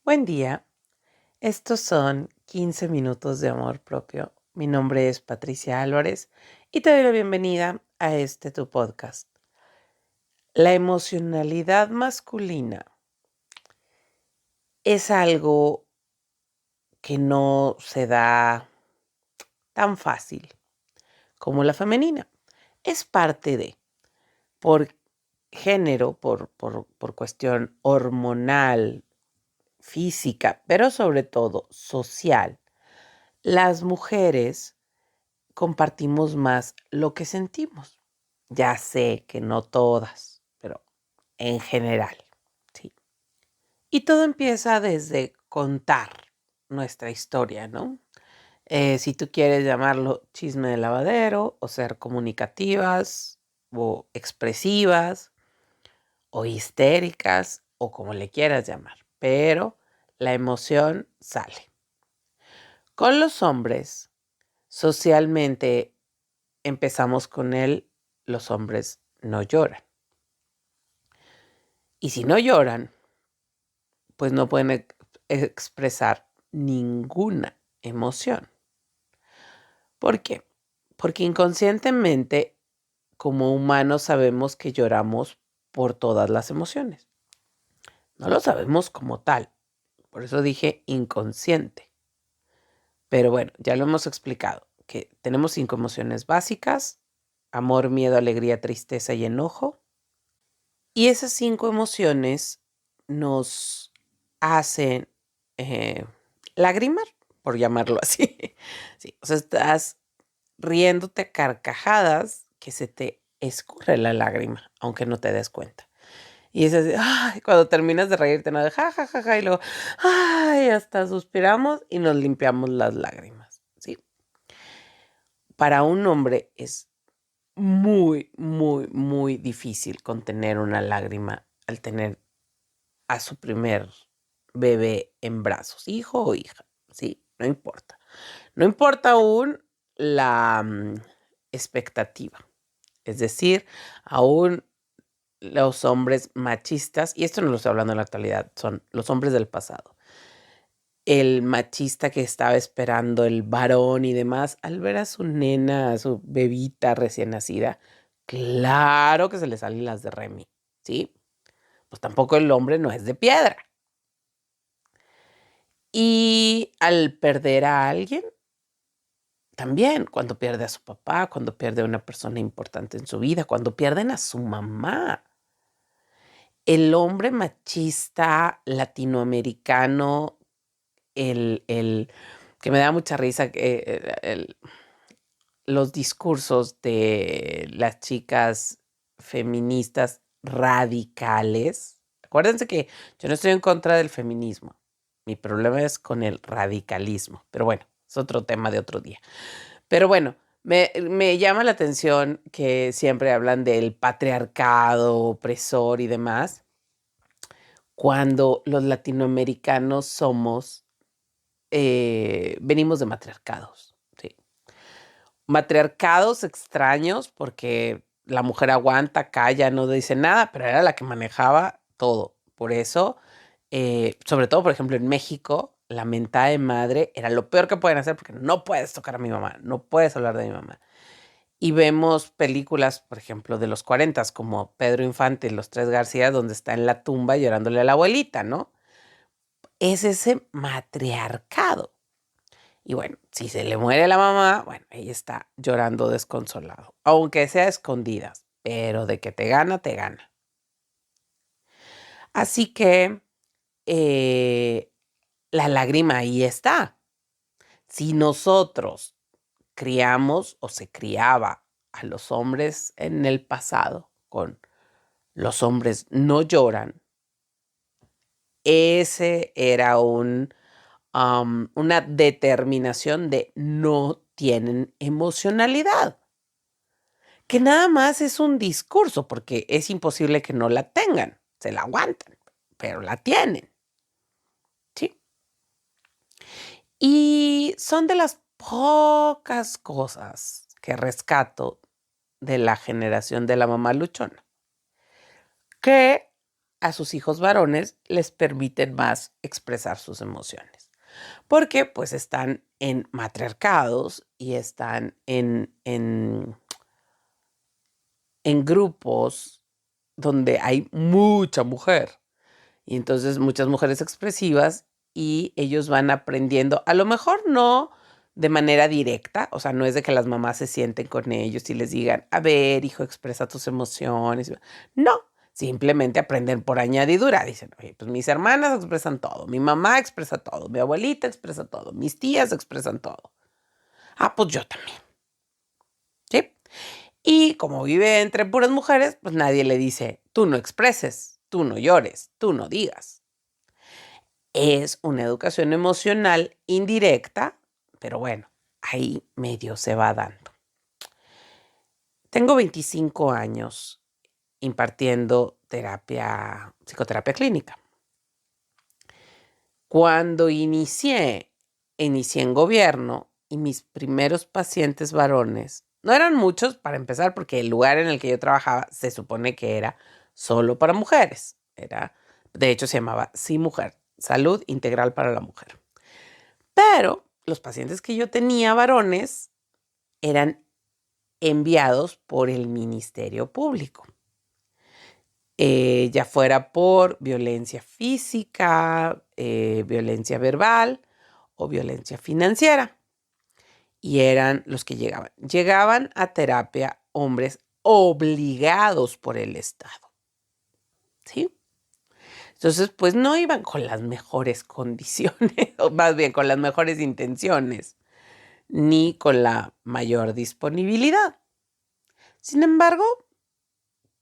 Buen día, estos son 15 minutos de amor propio. Mi nombre es Patricia Álvarez y te doy la bienvenida a tu podcast. La emocionalidad masculina es algo que no se da tan fácil como la femenina. Es parte de, por género, por cuestión hormonal, física, pero sobre todo social. Las mujeres compartimos más lo que sentimos. Ya sé que no todas, pero en general, sí. Y todo empieza desde contar nuestra historia, ¿no? Si tú quieres llamarlo chisme de lavadero, o ser comunicativas, o expresivas, o histéricas, o como le quieras llamar, pero la emoción sale. Con los hombres, socialmente empezamos con los hombres no lloran. Y si no lloran, pues no pueden expresar ninguna emoción. ¿Por qué? Porque inconscientemente, como humanos, sabemos que lloramos por todas las emociones. No lo sabemos como tal. Por eso dije inconsciente. Pero bueno, ya lo hemos explicado, que tenemos 5 emociones básicas: amor, miedo, alegría, tristeza y enojo. Y esas 5 emociones nos hacen, lagrimar, por llamarlo así. Sí, o sea, estás riéndote a carcajadas que se te escurre la lágrima, aunque no te des cuenta. Y es así, ay, cuando terminas de reírte, ¿no? De ja, ja, ja, ja, y luego, ay, hasta suspiramos y nos limpiamos las lágrimas, ¿sí? Para un hombre es muy, muy, muy difícil contener una lágrima al tener a su primer bebé en brazos, hijo o hija, sí, no importa. No importa aún la expectativa. Es decir, aún los hombres machistas, y esto no lo estoy hablando en la actualidad, son los hombres del pasado. El machista que estaba esperando el varón y demás, al ver a su nena, a su bebita recién nacida, claro que se le salen las de Remy, ¿sí? Pues tampoco el hombre no es de piedra. Y al perder a alguien, también cuando pierde a su papá, cuando pierde a una persona importante en su vida, cuando pierden a su mamá. El hombre machista latinoamericano, el que me da mucha risa, los discursos de las chicas feministas radicales. Acuérdense que yo no estoy en contra del feminismo. Mi problema es con el radicalismo. Pero bueno, es otro tema de otro día. Pero bueno, me llama la atención que siempre hablan del patriarcado opresor y demás, cuando los latinoamericanos venimos de matriarcados, ¿sí? Matriarcados extraños porque la mujer aguanta, calla, no dice nada, pero era la que manejaba todo. Por eso, sobre todo, por ejemplo, en México, la mentada de madre era lo peor que pueden hacer porque no puedes tocar a mi mamá, no puedes hablar de mi mamá. Y vemos películas, por ejemplo, de los 40, como Pedro Infante y Los Tres García, donde está en la tumba llorándole a la abuelita, ¿no? Es ese matriarcado. Y bueno, si se le muere la mamá, bueno, ella está llorando desconsolado, aunque sea a escondidas, pero de que te gana, te gana. Así que eh, la lágrima ahí está. Si nosotros criamos o se criaba a los hombres en el pasado con los hombres no lloran, ese era una determinación de no tienen emocionalidad, que nada más es un discurso, porque es imposible que no la tengan, se la aguantan, pero la tienen, ¿sí? Y son de las pocas cosas que rescato de la generación de la mamá luchona, que a sus hijos varones les permiten más expresar sus emociones. Porque pues están en matriarcados y están en grupos donde hay mucha mujer. Y entonces muchas mujeres expresivas y ellos van aprendiendo, a lo mejor no de manera directa, o sea, no es de que las mamás se sienten con ellos y les digan, a ver, hijo, expresa tus emociones. No, simplemente aprenden por añadidura. Dicen, oye, pues mis hermanas expresan todo, mi mamá expresa todo, mi abuelita expresa todo, mis tías expresan todo. Ah, pues yo también, ¿sí? Y como vive entre puras mujeres, pues nadie le dice, tú no expreses, tú no llores, tú no digas. Es una educación emocional indirecta, pero bueno, ahí medio se va dando. Tengo 25 años impartiendo psicoterapia clínica. Cuando inicié en gobierno y mis primeros pacientes varones, no eran muchos para empezar, porque el lugar en el que yo trabajaba se supone que era solo para mujeres. De hecho, se llamaba Sí Mujer, Salud Integral para la Mujer. Pero los pacientes que yo tenía varones eran enviados por el Ministerio Público, ya fuera por violencia física, violencia verbal o violencia financiera. Y eran los que llegaban. Llegaban a terapia hombres obligados por el Estado, ¿sí? Entonces, pues no iban con las mejores condiciones, o más bien con las mejores intenciones, ni con la mayor disponibilidad. Sin embargo,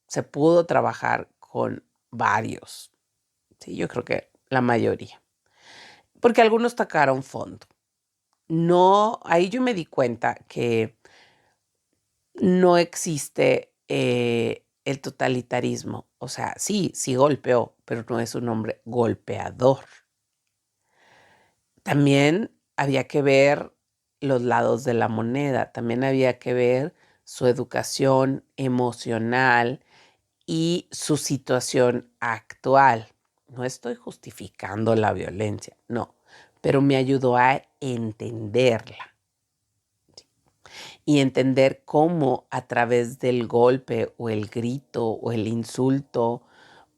se pudo trabajar con varios, sí, yo creo que la mayoría, porque algunos tocaron fondo. No, ahí yo me di cuenta que no existe el totalitarismo. O sea, sí golpeó, pero no es un hombre golpeador. También había que ver los lados de la moneda, también había que ver su educación emocional y su situación actual. No estoy justificando la violencia, no, pero me ayudó a entenderla y entender cómo a través del golpe o el grito o el insulto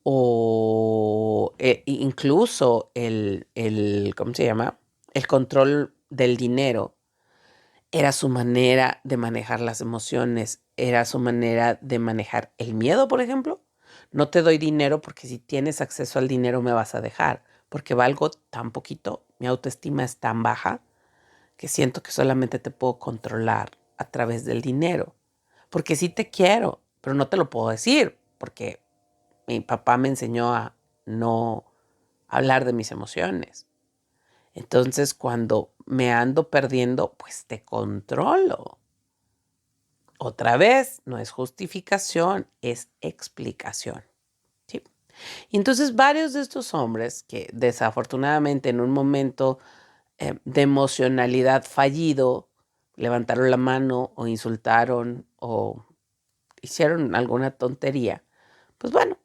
o incluso ¿cómo se llama? El control del dinero era su manera de manejar las emociones, era su manera de manejar el miedo, por ejemplo. No te doy dinero porque si tienes acceso al dinero me vas a dejar, porque valgo tan poquito, mi autoestima es tan baja que siento que solamente te puedo controlar a través del dinero. Porque sí te quiero, pero no te lo puedo decir, porque mi papá me enseñó a no hablar de mis emociones. Entonces, cuando me ando perdiendo, pues te controlo. Otra vez, no es justificación, es explicación. ¿Sí? Y entonces varios de estos hombres que desafortunadamente en un momento de emocionalidad fallido levantaron la mano o insultaron o hicieron alguna tontería, pues bueno,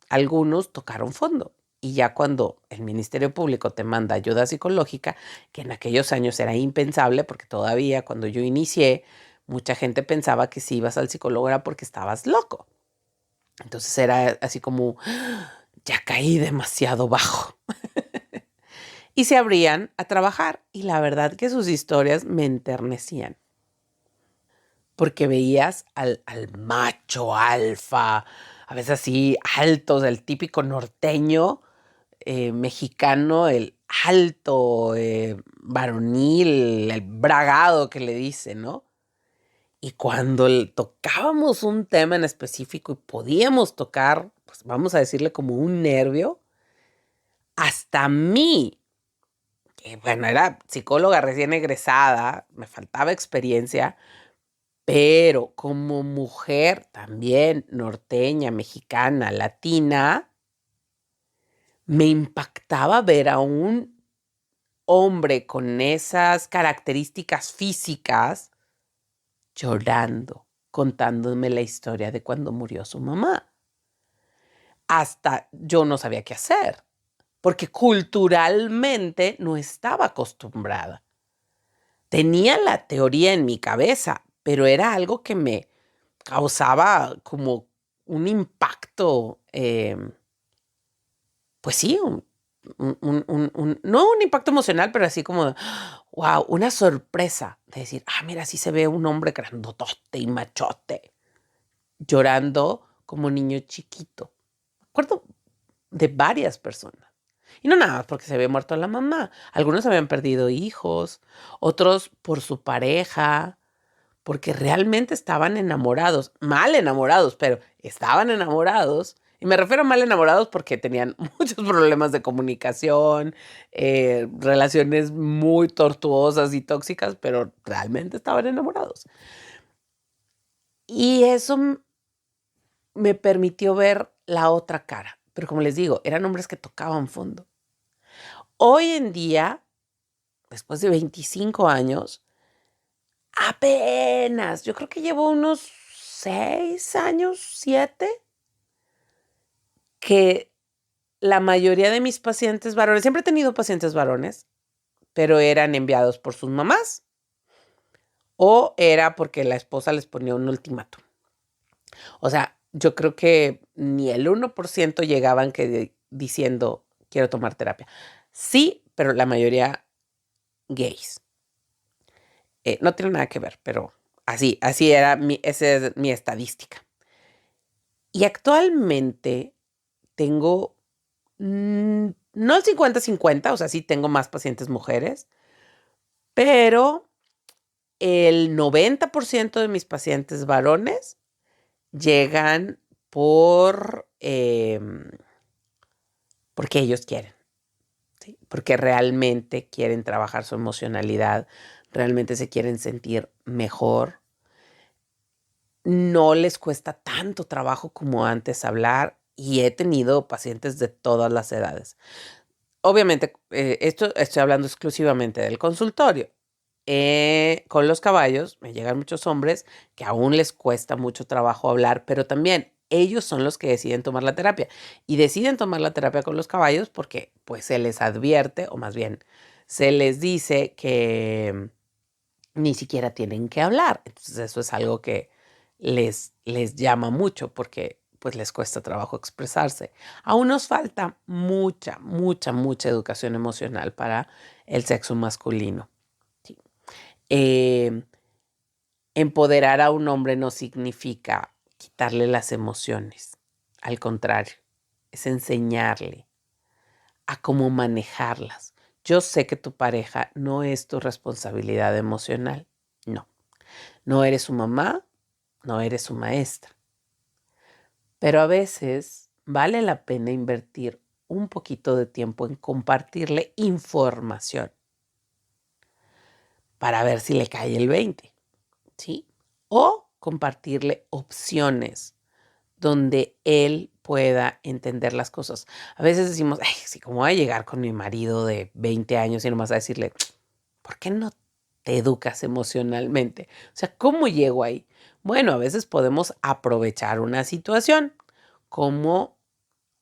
algunos tocaron fondo. Y ya cuando el Ministerio Público te manda ayuda psicológica, que en aquellos años era impensable, porque todavía cuando yo inicié, mucha gente pensaba que si ibas al psicólogo era porque estabas loco. Entonces era así como, ya caí demasiado bajo. Y se abrían a trabajar. Y la verdad que sus historias me enternecían. Porque veías al macho alfa, a veces así altos, el típico norteño mexicano, el alto, varonil, el bragado que le dice, ¿no? Y cuando tocábamos un tema en específico y podíamos tocar, pues vamos a decirle como un nervio, hasta a mí, que bueno, era psicóloga recién egresada, me faltaba experiencia, pero como mujer también norteña, mexicana, latina, me impactaba ver a un hombre con esas características físicas llorando, contándome la historia de cuando murió su mamá. hasta yo no sabía qué hacer, porque culturalmente no estaba acostumbrada. Tenía la teoría en mi cabeza, pero era algo que me causaba como un impacto, pues sí, no un impacto emocional, pero así como, wow, una sorpresa de decir, mira, así se ve un hombre grandotote y machote, llorando como niño chiquito. Me acuerdo de varias personas. Y no nada más porque se había muerto la mamá. Algunos habían perdido hijos, otros por su pareja, porque realmente estaban enamorados, mal enamorados, pero estaban enamorados. Y me refiero a mal enamorados porque tenían muchos problemas de comunicación, relaciones muy tortuosas y tóxicas, pero realmente estaban enamorados. Y eso me permitió ver la otra cara. Pero como les digo, eran hombres que tocaban fondo. Hoy en día, después de 25 años, apenas, yo creo que llevo unos 6 años, 7, que la mayoría de mis pacientes varones, siempre he tenido pacientes varones, pero eran enviados por sus mamás o era porque la esposa les ponía un ultimátum. O sea, yo creo que ni el 1% llegaban diciendo, quiero tomar terapia. Sí, pero la mayoría gays. No tiene nada que ver, pero así era esa es mi estadística. Y actualmente tengo, no el 50-50, o sea, sí tengo más pacientes mujeres, pero el 90% de mis pacientes varones llegan porque ellos quieren, ¿sí? Porque realmente quieren trabajar su emocionalidad, realmente se quieren sentir mejor. No les cuesta tanto trabajo como antes hablar y he tenido pacientes de todas las edades. Obviamente, esto estoy hablando exclusivamente del consultorio. Con los caballos me llegan muchos hombres que aún les cuesta mucho trabajo hablar, pero también ellos son los que deciden tomar la terapia. Y deciden tomar la terapia con los caballos porque pues se les advierte, o más bien, se les dice que ni siquiera tienen que hablar. Entonces eso es algo que les llama mucho porque pues les cuesta trabajo expresarse. Aún nos falta mucha, mucha, mucha educación emocional para el sexo masculino. Sí. Eh, Empoderar a un hombre no significa quitarle las emociones. Al contrario, es enseñarle a cómo manejarlas. Yo sé que tu pareja no es tu responsabilidad emocional. No. No eres su mamá, no eres su maestra. Pero a veces vale la pena invertir un poquito de tiempo en compartirle información para ver si le cae el 20, ¿sí? O compartirle opciones donde él pueda entender las cosas. A veces decimos, ay, sí, ¿cómo voy a llegar con mi marido de 20 años y nomás a decirle, ¿por qué no te educas emocionalmente? O sea, ¿cómo llego ahí? Bueno, a veces podemos aprovechar una situación como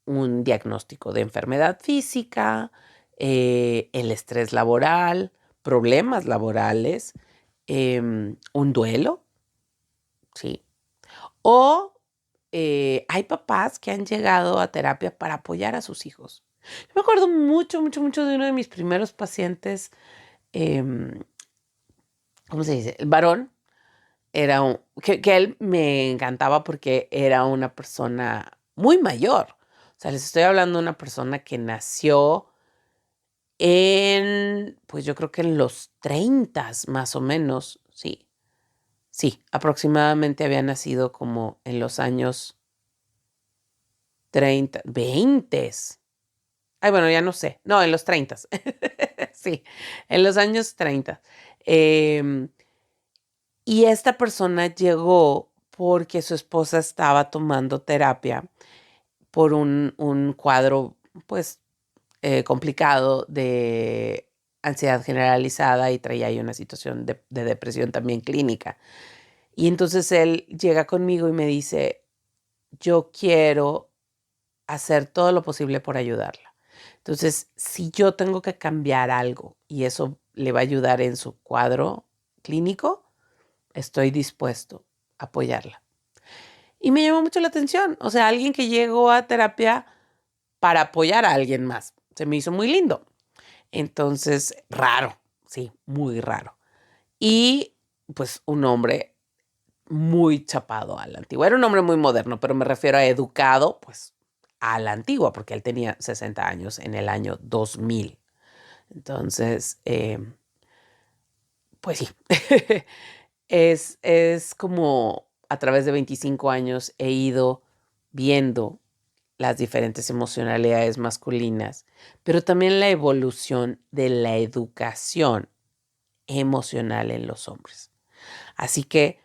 un diagnóstico de enfermedad física, el estrés laboral, problemas laborales, un duelo, ¿sí? O hay papás que han llegado a terapia para apoyar a sus hijos. Yo me acuerdo mucho, mucho, mucho de uno de mis primeros pacientes, em, ¿cómo se dice? El varón que él me encantaba porque era una persona muy mayor. O sea, les estoy hablando de una persona que nació pues yo creo que en los 30 más o menos, sí. Sí, aproximadamente había nacido como en los años 30, 20. Ay, bueno, ya no sé. No, en los 30. Sí, en los años 30. Em, y esta persona llegó porque su esposa estaba tomando terapia por un cuadro, pues, complicado de ansiedad generalizada y traía ahí una situación de depresión también clínica. Y entonces él llega conmigo y me dice, yo quiero hacer todo lo posible por ayudarla. Entonces, si yo tengo que cambiar algo y eso le va a ayudar en su cuadro clínico, estoy dispuesto a apoyarla. Y me llamó mucho la atención. O sea, alguien que llegó a terapia para apoyar a alguien más. Se me hizo muy lindo. Entonces, raro, sí, muy raro. Y pues un hombre muy chapado a la antigua. Era un hombre muy moderno, pero me refiero a educado, pues a la antigua, porque él tenía 60 años en el año 2000. Entonces, pues sí, es como a través de 25 años he ido viendo las diferentes emocionalidades masculinas, pero también la evolución de la educación emocional en los hombres. Así que,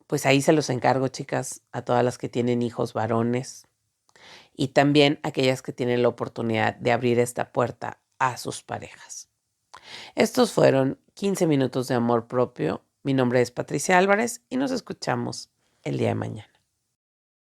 pues ahí se los encargo, chicas, a todas las que tienen hijos varones y también a aquellas que tienen la oportunidad de abrir esta puerta a sus parejas. Estos fueron 15 minutos de amor propio. Mi nombre es Patricia Álvarez y nos escuchamos el día de mañana.